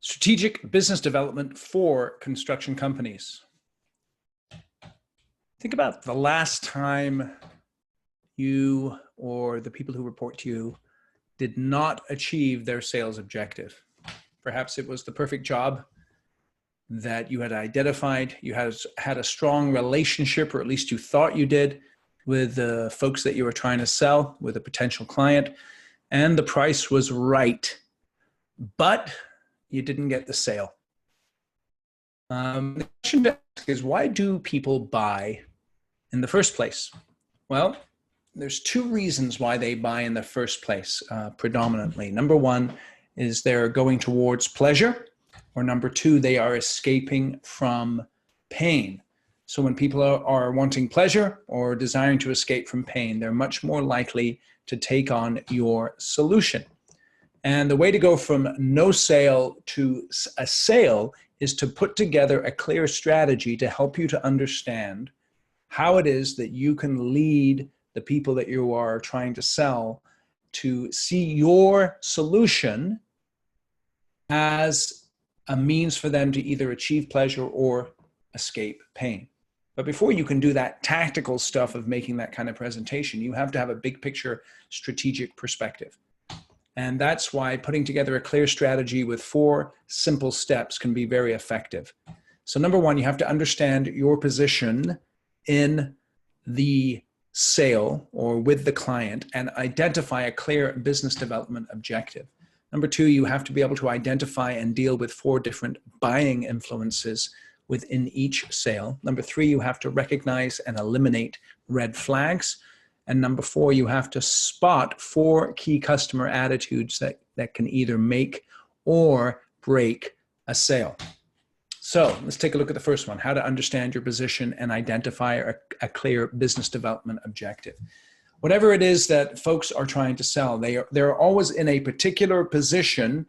Strategic business development for construction companies. Think about the last time you or the people who report to you did not achieve their sales objective. Perhaps it was the perfect job that you had identified. You had a strong relationship, or at least you thought you did, with the folks that you were trying to sell, with a potential client, and the price was right, but you didn't get the sale. The question to ask is, why do people buy in the first place? Well, there's two reasons why they buy in the first place, predominantly. Number one is they're going towards pleasure, or number two, they are escaping from pain. So when people are wanting pleasure or desiring to escape from pain, they're much more likely to take on your solution. And the way to go from no sale to a sale is to put together a clear strategy to help you to understand how it is that you can lead the people that you are trying to sell to see your solution as a means for them to either achieve pleasure or escape pain. But before you can do that tactical stuff of making that kind of presentation, you have to have a big picture strategic perspective. And that's why putting together a clear strategy with 4 simple steps can be very effective. So number one, you have to understand your position in the sale or with the client and identify a clear business development objective. Number two, you have to be able to identify and deal with 4 different buying influences within each sale. Number three, you have to recognize and eliminate red flags. And number 4, you have to spot 4 key customer attitudes that can either make or break a sale. So let's take a look at the first one, how to understand your position and identify a clear business development objective. Whatever it is that folks are trying to sell, they're always in a particular position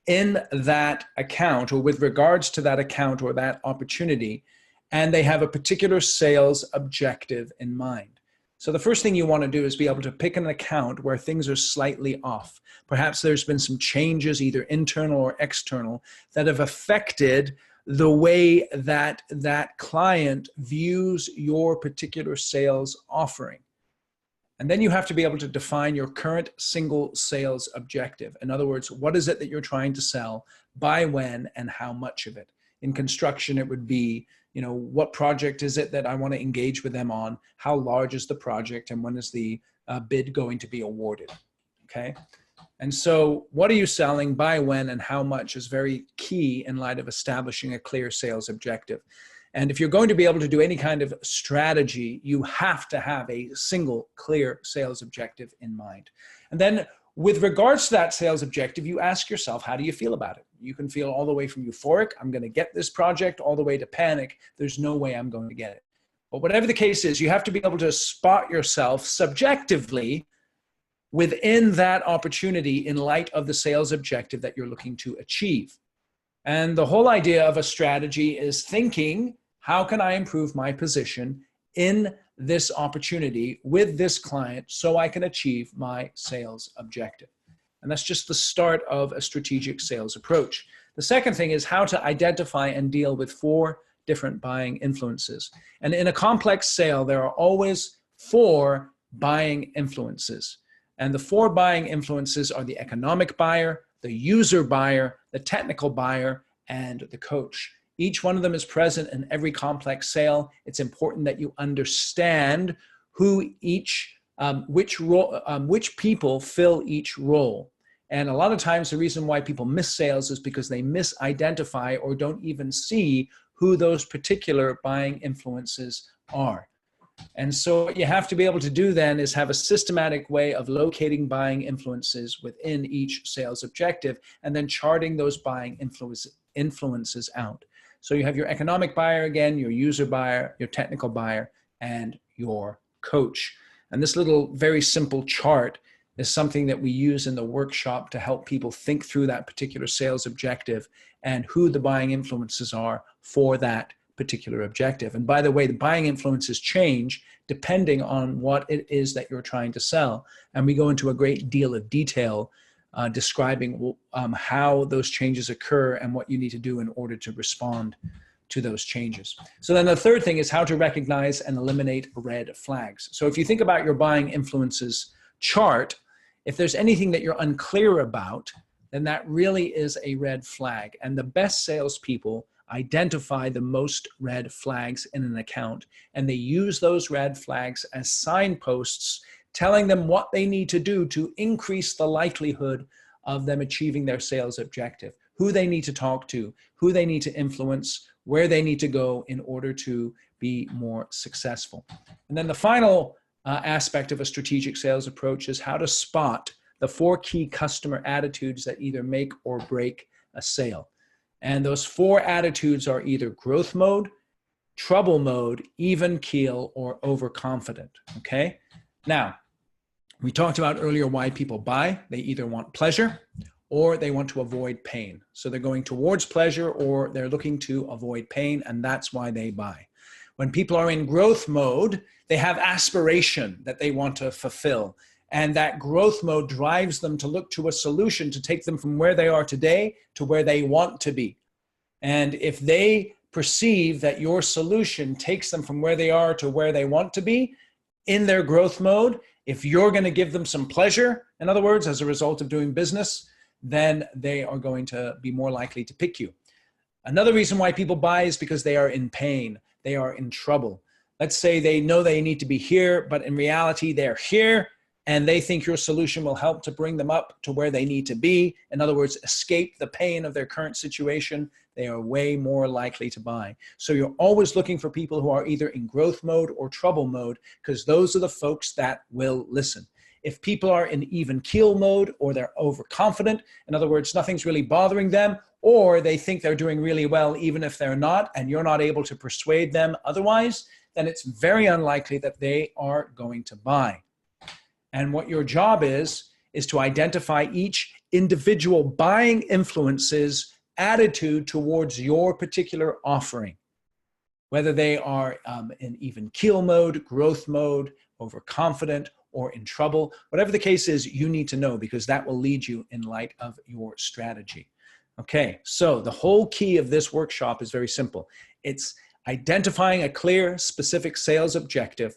in that account or with regards to that account or that opportunity, and they have a particular sales objective in mind. So the first thing you want to do is be able to pick an account where things are slightly off. Perhaps there's been some changes, either internal or external, that have affected the way that that client views your particular sales offering. And then you have to be able to define your current single sales objective. In other words, what is it that you're trying to sell, by when, and how much of it? In construction, it would be, what project is it that I want to engage with them on? How large is the project? And when is the bid going to be awarded? Okay. And so what are you selling, by when, and how much is very key in light of establishing a clear sales objective. And if you're going to be able to do any kind of strategy, you have to have a single clear sales objective in mind. And then with regards to that sales objective, you ask yourself, how do you feel about it? You can feel all the way from euphoric, I'm going to get this project, all the way to panic, there's no way I'm going to get it. But whatever the case is, you have to be able to spot yourself subjectively within that opportunity in light of the sales objective that you're looking to achieve. And the whole idea of a strategy is thinking, how can I improve my position in this opportunity with this client so I can achieve my sales objective? And that's just the start of a strategic sales approach. The second thing is how to identify and deal with 4 different buying influences. And in a complex sale, there are always 4 buying influences. And the 4 buying influences are the economic buyer, the user buyer, the technical buyer, and the coach. Each one of them is present in every complex sale. It's important that you understand who which people fill each role. And a lot of times the reason why people miss sales is because they misidentify or don't even see who those particular buying influences are. And so what you have to be able to do then is have a systematic way of locating buying influences within each sales objective and then charting those buying influences out. So you have your economic buyer again, your user buyer, your technical buyer, and your coach. And this little very simple chart is something that we use in the workshop to help people think through that particular sales objective and who the buying influences are for that particular objective. And by the way, the buying influences change depending on what it is that you're trying to sell. And we go into a great deal of detail describing how those changes occur and what you need to do in order to respond to those changes. So then the third thing is how to recognize and eliminate red flags. So if you think about your buying influences chart, if there's anything that you're unclear about, then that really is a red flag. And the best salespeople identify the most red flags in an account, and they use those red flags as signposts telling them what they need to do to increase the likelihood of them achieving their sales objective, who they need to talk to, who they need to influence, where they need to go in order to be more successful. And then the final aspect of a strategic sales approach is how to spot the 4 key customer attitudes that either make or break a sale. And those 4 attitudes are either growth mode, trouble mode, even keel, or overconfident, okay? Now, we talked about earlier why people buy. They either want pleasure or they want to avoid pain. So they're going towards pleasure or they're looking to avoid pain, and that's why they buy. When people are in growth mode, they have aspiration that they want to fulfill. And that growth mode drives them to look to a solution to take them from where they are today to where they want to be. And if they perceive that your solution takes them from where they are to where they want to be in their growth mode, if you're going to give them some pleasure, in other words, as a result of doing business, then they are going to be more likely to pick you. Another reason why people buy is because they are in pain. They are in trouble. Let's say they know they need to be here, but in reality, they're here, and they think your solution will help to bring them up to where they need to be. In other words, escape the pain of their current situation. They are way more likely to buy. So you're always looking for people who are either in growth mode or trouble mode, because those are the folks that will listen. If people are in even keel mode or they're overconfident, in other words, nothing's really bothering them, or they think they're doing really well even if they're not, and you're not able to persuade them otherwise, then it's very unlikely that they are going to buy. And what your job is to identify each individual buying influence's attitude towards your particular offering, whether they are in even keel mode, growth mode, overconfident, or in trouble. Whatever the case is, you need to know, because that will lead you in light of your strategy. Okay, so the whole key of this workshop is very simple. It's identifying a clear, specific sales objective,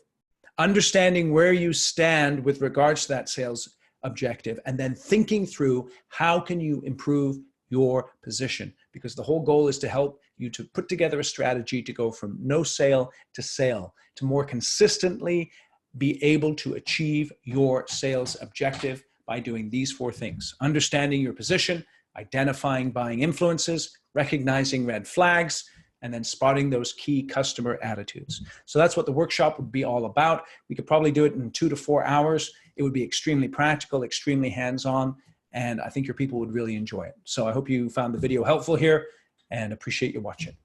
understanding where you stand with regards to that sales objective, and then thinking through how can you improve your position, because the whole goal is to help you to put together a strategy to go from no sale, to more consistently be able to achieve your sales objective by doing these 4 things: understanding your position, identifying buying influences, recognizing red flags, and then spotting those key customer attitudes. So that's what the workshop would be all about. We could probably do it in 2 to 4 hours. It would be extremely practical, extremely hands-on, and I think your people would really enjoy it. So I hope you found the video helpful here and appreciate you watching.